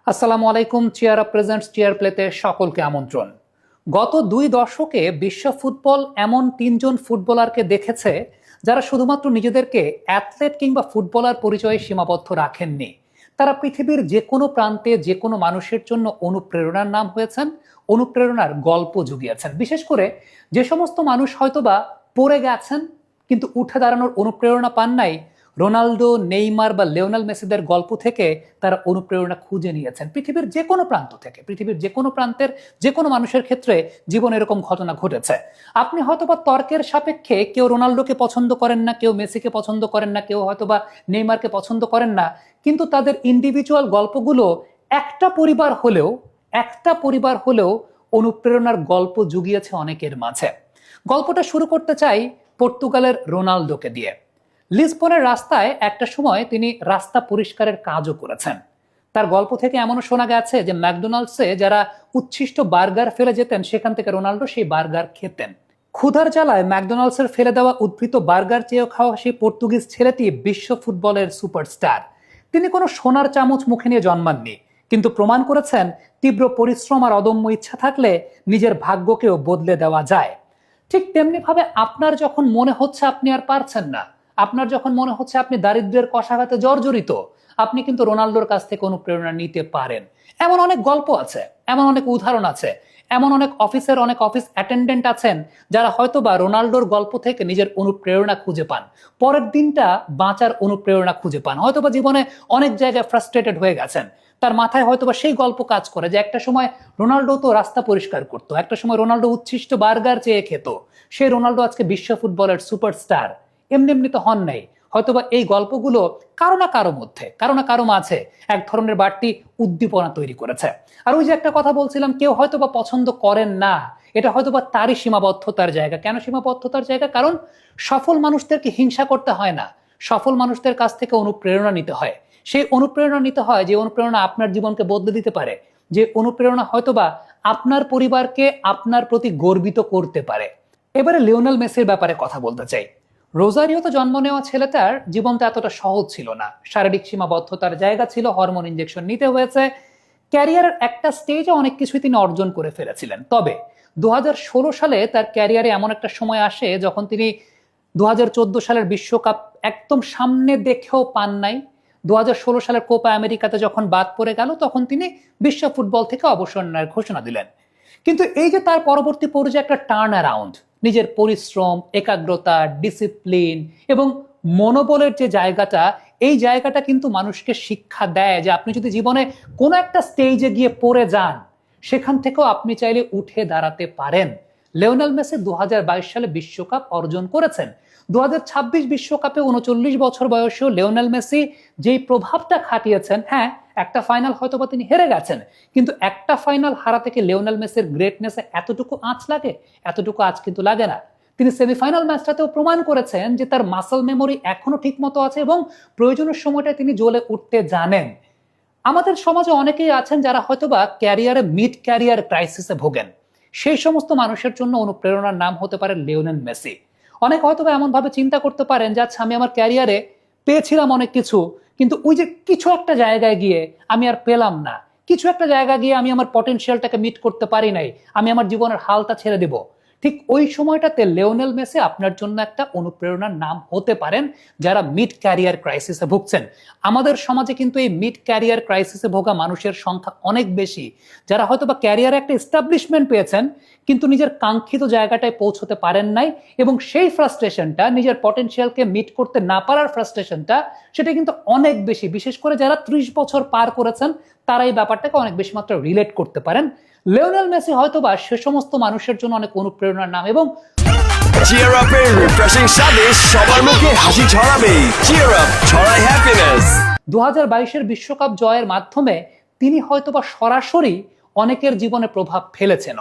আসসালামু আলাইকুম। Chair up presents chair প্লেতে সকলকে আমন্ত্রণ। গত 2 দশকে বিশ্ব ফুটবল এমন 3জন ফুটবলারকে দেখেছে যারা শুধুমাত্র নিজেদেরকে অ্যাথলেট কিংবা ফুটবলার পরিচয়ে সীমাবদ্ধ রাখেননি। তারা পৃথিবীর যে কোনো প্রান্তে যে কোনো মানুষের জন্য অনুপ্রেরণার নাম হয়েছেন, অনুপ্রেরণার গল্প জুগিয়েছেন। বিশেষ করে যে সমস্ত মানুষ হয়তোবা পড়ে গেছেন কিন্তু উঠে দাঁড়ানোর অনুপ্রেরণা পান নাই, রোনালদো, নেইমার বা লিওনেল মেসিদের গল্প থেকে তারা অনুপ্রেরণা খুঁজে নিয়েছেন। পৃথিবীর যে কোনো প্রান্ত থেকে, পৃথিবীর যে কোনো প্রান্তের যে কোনো মানুষের ক্ষেত্রে জীবনে এরকম ঘটনা ঘটেছে। আপনি হয়তোবা তর্কের সাপেক্ষে কেউ রোনালদোকে পছন্দ করেন না, কেউ মেসিকে পছন্দ করেন না, কেউ হয়তোবা নেইমারকে পছন্দ করেন না, কিন্তু তাদের ইন্ডিভিজুয়াল গল্পগুলো একটা পরিবার হলেও অনুপ্রেরণার গল্প জুগিয়েছে অনেকের মাঝে। গল্পটা শুরু করতে চাই পর্তুগালের রোনালদোকে দিয়ে। লিসবনের রাস্তায় একটা সময় তিনি রাস্তা পরিষ্কারের কাজও করেছেন। তার গল্প থেকে এমনও শোনা গেছে যে ম্যাকডোনাল্ডসে যারা উচ্ছিষ্ট বার্গার ফেলে যেতেন সেখান থেকে রোনালদো সেই বার্গার খেতেন। ক্ষুধার জ্বালায় ম্যাকডোনাল্ডসের ফেলে দেওয়া উদ্ভৃত বার্গার চেয়েও খাওয়া সেই পর্তুগিজ ছেলেটি বিশ্ব ফুটবলের সুপারস্টার। তিনি কোনো সোনার চামচ মুখে নিয়ে জন্মাননি, কিন্তু প্রমাণ করেছেন তীব্র পরিশ্রম আর অদম্য ইচ্ছা থাকলে নিজের ভাগ্যকেও বদলে দেওয়া যায়। ঠিক তেমনি ভাবে আপনার যখন মনে হচ্ছে আপনি আর পারছেন না, আপনার যখন মনে হচ্ছে আপনি দারিদ্র্যের কষাঘাতে জর্জরিত, আপনি কিন্তু রোনালদোর কাছ থেকে অনুপ্রেরণা নিতে পারেন। এমন অনেক গল্প আছে, এমন অনেক উদাহরণ আছে, এমন অনেক অফিস অ্যাটেন্ডেন্ট আছেন যারা হয়তোবা রোনালদোর গল্প থেকে নিজের অনুপ্রেরণা খুঁজে পান, পরের দিনটা বাঁচার অনুপ্রেরণা খুঁজে পান। হয়তোবা জীবনে অনেক জায়গায় ফ্রাস্ট্রেটেড হয়ে গেছেন, তার মাথায় হয়তোবা সেই গল্প কাজ করে যে একটা সময় রোনালদো তো রাস্তা পরিষ্কার করতো, একটা সময় রোনালদো উচ্ছিষ্ট বার্গার চেয়ে খেত, সেই রোনালদো আজকে বিশ্ব ফুটবলের সুপারস্টার। এমনি এমনি তো হন নাই। হয়তোবা এই গল্পগুলো কারো না কারো মধ্যে, কারো না কারো মাঝে এক ধরনের বাড়তি উদ্দীপনা তৈরি করেছে। আর ওই যে একটা কথা বলছিলাম, কেউ হয়তোবা পছন্দ করেন না, এটা হয়তোবা তারই সীমাবদ্ধতার জায়গা। কেন সীমাবদ্ধতার জায়গা? কারণ সফল মানুষদেরকে হিংসা করতে হয় না, সফল মানুষদের কাছ থেকে অনুপ্রেরণা নিতে হয়। সেই অনুপ্রেরণা নিতে হয় যে অনুপ্রেরণা আপনার জীবনকে বদলে দিতে পারে, যে অনুপ্রেরণা হয়তোবা আপনার পরিবারকে আপনার প্রতি গর্বিত করতে পারে। এবারে লিওনেল মেসির ব্যাপারে কথা বলতে চাই। রোজারিওতে জন্ম নেওয়া ছেলেটার জীবনটা এতটা সহজ ছিল না। শারীরিক সীমাবদ্ধতার জায়গা ছিল, হরমোন ইনজেকশন নিতে হয়েছে। ক্যারিয়ারের একটা স্টেজে অনেক কিছুই তিনি অর্জন করে ফেলেছিলেন। তবে 2016 সালে তার ক্যারিয়ারে এমন একটা সময় আসে যখন তিনি 2014 সালের বিশ্বকাপ একদম সামনে দেখেও পান নাই। 2016 সালের কোপা আমেরিকাতে যখন বাদ পড়ে গেল তখন তিনি বিশ্ব ফুটবল থেকে অবসর নেওয়ার ঘোষণা দিলেন। কিন্তু এই যে তার পরবর্তী পর্যায়ে একটা টার্ন অ্যারাউন্ড, নিজের পরিশ্রম, একাগ্রতা, ডিসিপ্লিন এবং মনোবলের যে জায়গাটা, এই জায়গাটা কিন্তু মানুষকে শিক্ষা দেয় যে আপনি যদি জীবনে কোনো একটা স্টেজে গিয়ে পড়ে যান, সেখান থেকেও আপনি চাইলে উঠে দাঁড়াতে পারেন। লিওনেল মেসি 2022 সালে বিশ্বকাপ অর্জন করেছেন। 2026 বিশ্বকাপে 39 বছর বয়সেও লিওনেল মেসি যেই প্রভাবটা খাটিয়েছেন, হ্যাঁ একটা ফাইনাল হয়তোবা তিনি হেরে গেছেন, কিন্তু একটা ফাইনাল হারা থেকে লিওনেল মেসির গ্রেটনেসে এতটুকু আঁচ লাগে? এতটুকু আঁচ কিন্তু লাগে না। তিনি সেমিফাইনাল ম্যাচটাতেও প্রমাণ করেছেন যে তার মাসল মেমোরি এখনো ঠিক মতো আছে এবং প্রয়োজনের সময়টায় তিনি জ্বলে উঠতে জানেন। আমাদের সমাজে অনেকেই আছেন যারা হয়তোবা ক্যারিয়ারে মিড ক্যারিয়ার ক্রাইসিসে ভোগেন। সেই সমস্ত মানুষের জন্য অনুপ্রেরণার নাম হতে পারে লিওনেল মেসি। অনেক হয়তোবা এমন ভাবে চিন্তা করতে পারেন যে আচ্ছা, আমি আমার ক্যারিয়ারে পেয়েছিলাম অনেক কিছু, কিন্তু ওই যে কিছু একটা জায়গায় গিয়ে আমি আর পেলাম না, কিছু একটা জায়গায় গিয়ে আমি আমার পটেনশিয়ালটাকে মিট করতে পারি নাই, আমি আমার জীবনের হালটা ছেড়ে দেব। ঠিক ওই সময়টাতে লিওনেল মেসি আপনার জন্য একটা অনুপ্রেরণার নাম হতে পারেন যারা মিড ক্যারিয়ার ক্রাইসিসে ভুগছেন। আমাদের সমাজে কিন্তু এই মিড ক্যারিয়ার ক্রাইসিসে ভোগা মানুষের সংখ্যা অনেক বেশি, যারা হয়তো বা ক্যারিয়ারে একটা এস্টাবলিশমেন্ট পেয়েছেন কিন্তু নিজের কাঙ্ক্ষিত জায়গাটায় পৌঁছতে পারেন নাই, এবং সেই ফ্রাস্ট্রেশনটা, নিজের পটেনশিয়ালকে মিট করতে না পারার ফ্রাস্ট্রেশনটা, সেটা কিন্তু অনেক বেশি। বিশেষ করে যারা 30 বছর পার করেছেন তারা এই ব্যাপারটাকে অনেক বেশি মাত্রা রিলেট করতে পারেন। লিওনেল মেসি হয়তোবা সে সমস্ত মানুষের জন্য অনেক অনুপ্রেরণার নাম। এবং চিয়ার আপের রিফ্রেশিং স্বাদে সবার মুখে হাসি ছড়াবে। চিয়ার আপ ছড়ায় হ্যাপিনেস। 2022 বিশ্বকাপ জয়ের মাধ্যমে তিনি হয়তোবা সরাসরি অনেকের জীবনে প্রভাব ফেলেছেন।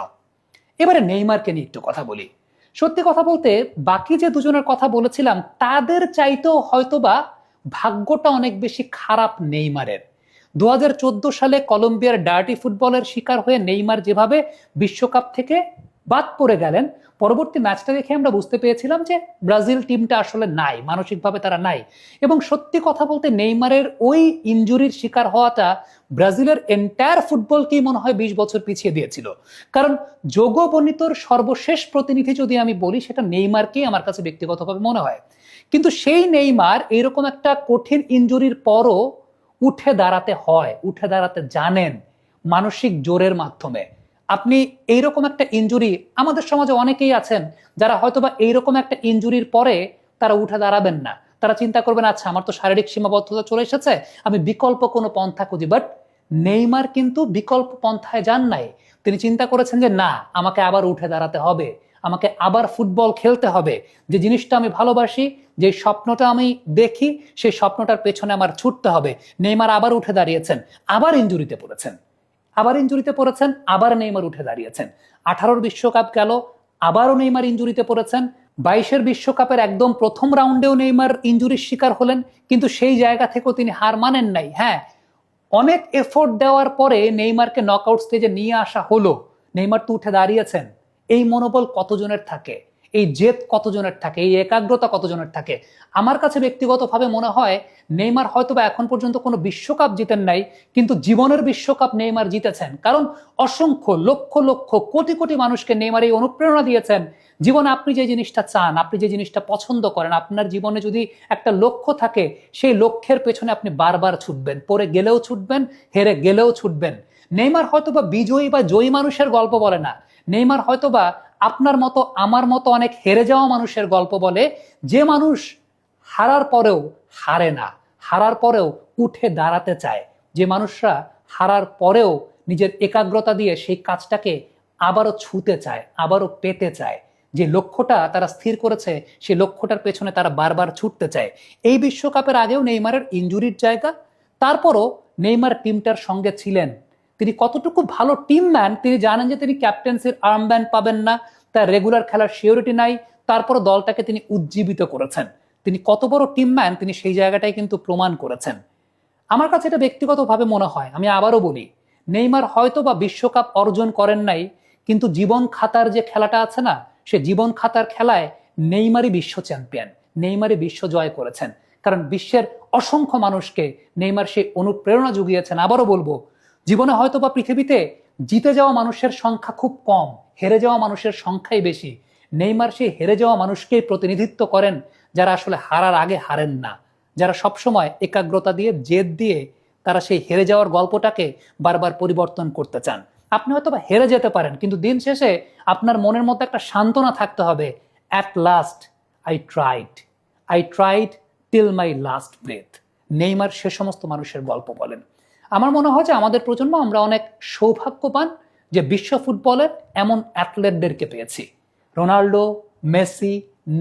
এবারে নেইমারকে নিয়ে একটু কথা বলি। সত্যি কথা বলতে বাকি যে দুজনের কথা বলেছিলাম তাদের চাইতেও হয়তোবা ভাগ্যটা অনেক বেশি খারাপ নেইমারের। 2014 সালে কলম্বিয়ার ডার্টি ফুটবলের শিকার হয়ে নেইমার যেভাবে বিশ্বকাপ থেকে বাদ পড়ে গেলেন। পরবর্তী ম্যাচটা দেখে আমরা বুঝতে পেরেছিলাম যে ব্রাজিল টিমটা আসলে নাই, মানসিকভাবে তারা নাই। এবং সত্যি কথা বলতে নেইমারের ওই ইনজুরির শিকার হওয়াটা ব্রাজিলের এন্টায়ার ফুটবলকেই মনে হয় 20 বছর পিছিয়ে দিয়েছিল। কারণ যোগবনিতর সর্বশেষ প্রতিনিধি যদি আমি বলি, সেটা নেইমারকেই আমার কাছে ব্যক্তিগতভাবে মনে হয়। কিন্তু সেই নেইমার এরকম একটা কঠিন ইনজুরির পরও উঠে দাঁড়াতে হয়, উঠে দাঁড়াতে জানেন মানসিক জোরের মাধ্যমে। আপনি এইরকম একটা ইনজুরি, আমাদের সমাজে অনেকেই আছেন যারা হয়তোবা এইরকম একটা ইনজুরির পরে তারা উঠে দাঁড়াবেন না, তারা চিন্তা করবেন আচ্ছা আমার তো শারীরিক সীমাবদ্ধতা চলে এসেছে, আমি বিকল্প কোনো পন্থা খুঁজি। বাট নেইমার কিন্তু বিকল্প পন্থায় যান নাই। তিনি চিন্তা করেছেন যে না, আমাকে আবার উঠে দাঁড়াতে হবে, আমাকে আবার ফুটবল খেলতে হবে। যে জিনিসটা আমি ভালোবাসি, যে স্বপ্নটা আমি দেখি, সেই স্বপ্নটার পেছনে আমার ছুটতে হবে। নেইমার আবার উঠে দাঁড়িয়েছেন, আবার ইনজুরিতে পড়েছেন, আবার নেইমার উঠে দাঁড়িয়েছেন। 18 বিশ্বকাপ গেল, আবারও নেইমার ইনজুরিতে পড়েছেন। 22 বিশ্বকাপের একদম প্রথম রাউন্ডেও নেইমার ইনজুরির শিকার হলেন, কিন্তু সেই জায়গা থেকেও তিনি হার মানেন নাই। হ্যাঁ, অনেক এফোর্ট দেওয়ার পরে নেইমারকে নকআউট স্টেজে নিয়ে আসা হলো, নেইমার তো উঠে দাঁড়িয়েছেন। এই মনোবল কতজনের থাকে, এই জেদ কতজনের থাকে, এই একাগ্রতা কতজনের থাকে? আমার কাছে ব্যক্তিগতভাবে মনে হয় নেইমার হয়তোবা এখন পর্যন্ত কোনো বিশ্বকাপ জিতেন নাই, কিন্তু জীবনের বিশ্বকাপ নেইমার জিতেছেন। কারণ অসংখ্য লক্ষ লক্ষ কোটি কোটি মানুষকে নেইমার এই অনুপ্রেরণা দিয়েছেন। জীবনে আপনি যে জিনিসটা চান, আপনি যে জিনিসটা পছন্দ করেন, আপনার জীবনে যদি একটা লক্ষ্য থাকে, সেই লক্ষ্যের পেছনে আপনি বারবার ছুটবেন, পড়ে গেলেও ছুটবেন, হেরে গেলেও ছুটবেন। নেইমার হয়তোবা বিজয়ী বা জয়ী মানুষের গল্প বলে না, নেইমার হয়তোবা আপনার মতো আমার মতো অনেক হেরে যাওয়া মানুষের গল্প বলে, যে মানুষ হারার পরেও হারে না, হারার পরেও উঠে দাঁড়াতে চায়, যে মানুষরা হারার পরেও নিজের একাগ্রতা দিয়ে সেই কাজটাকে আবারও ছুঁতে চায়, আবারও পেতে চায়। যে লক্ষ্যটা তারা স্থির করেছে, সেই লক্ষ্যটার পেছনে তারা বারবার ছুটতে চায়। এই বিশ্বকাপের আগেও নেইমারের ইনজুরির জায়গা, তারপরও নেইমার টিমটার সঙ্গে ছিলেন। তিনি কতটুকু ভালো টিম ম্যান, তিনি জানেন যে তিনি ক্যাপ্টেন্সির আর্মব্যান্ড পাবেন না, তার রেগুলার খেলার সিওরিটি নাই, তারপরও দলটাকে তিনি উজ্জীবিত করেছেন। তিনি কত বড় টিম ম্যান, তিনি সেই জায়গাটাই কিন্তু প্রমাণ করেছেন। আমার কাছে এটা ব্যক্তিগতভাবে মনে হয়, আমি আবারও বলি, নেইমার হয়তো বা বিশ্বকাপ অর্জন করেন নাই, কিন্তু জীবন খাতার যে খেলাটা আছে না, সে জীবন খাতার খেলায় নেইমারই বিশ্ব চ্যাম্পিয়ন, নেইমারই বিশ্ব জয় করেছেন। কারণ বিশ্বের অসংখ্য মানুষকে নেইমার সেই অনুপ্রেরণা জুগিয়েছেন। আবারও বলবো, জীবনে হয়তো বা পৃথিবীতে জিতে যাওয়া মানুষের সংখ্যা খুব কম, হেরে যাওয়া মানুষের সংখ্যাই বেশি। নেইমার সেই হেরে যাওয়া মানুষকেই প্রতিনিধিত্ব করেন, যারা আসলে হারার আগে হারেন না, যারা সবসময় একাগ্রতা দিয়ে, জেদ দিয়ে তারা সেই হেরে যাওয়ার গল্পটাকে বারবার পরিবর্তন করতে চান। আপনি হয়তো বা হেরে যেতে পারেন, কিন্তু দিন শেষে আপনার মনের মধ্যে একটা সান্ত্বনা থাকতে হবে, at last I tried till my last breath. Neymar সে সমস্ত মানুষের গল্প বলেন। আমার মনে হয় যে আমাদের প্রজন্ম আমরা অনেক সৌভাগ্যবান যে বিশ্ব ফুটবলের এমন অ্যাথলেটদেরকে পেয়েছি। রোনাল্ডো, মেসি,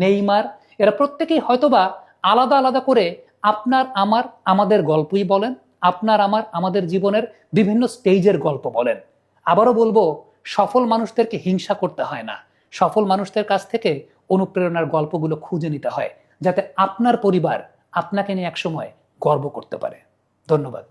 নেইমার, এরা প্রত্যেকেই হয়তোবা আলাদা আলাদা করে আপনার আমার আমাদের গল্পই বলেন, আপনার আমার আমাদের জীবনের বিভিন্ন স্টেজের গল্প বলেন। আবারও বলবো, সফল মানুষদেরকে হিংসা করতে হয় না, সফল মানুষদের কাছ থেকে অনুপ্রেরণার গল্পগুলো খুঁজে নিতে হয়, যাতে আপনার পরিবার আপনাকে নিয়ে একসময় গর্ব করতে পারে। ধন্যবাদ।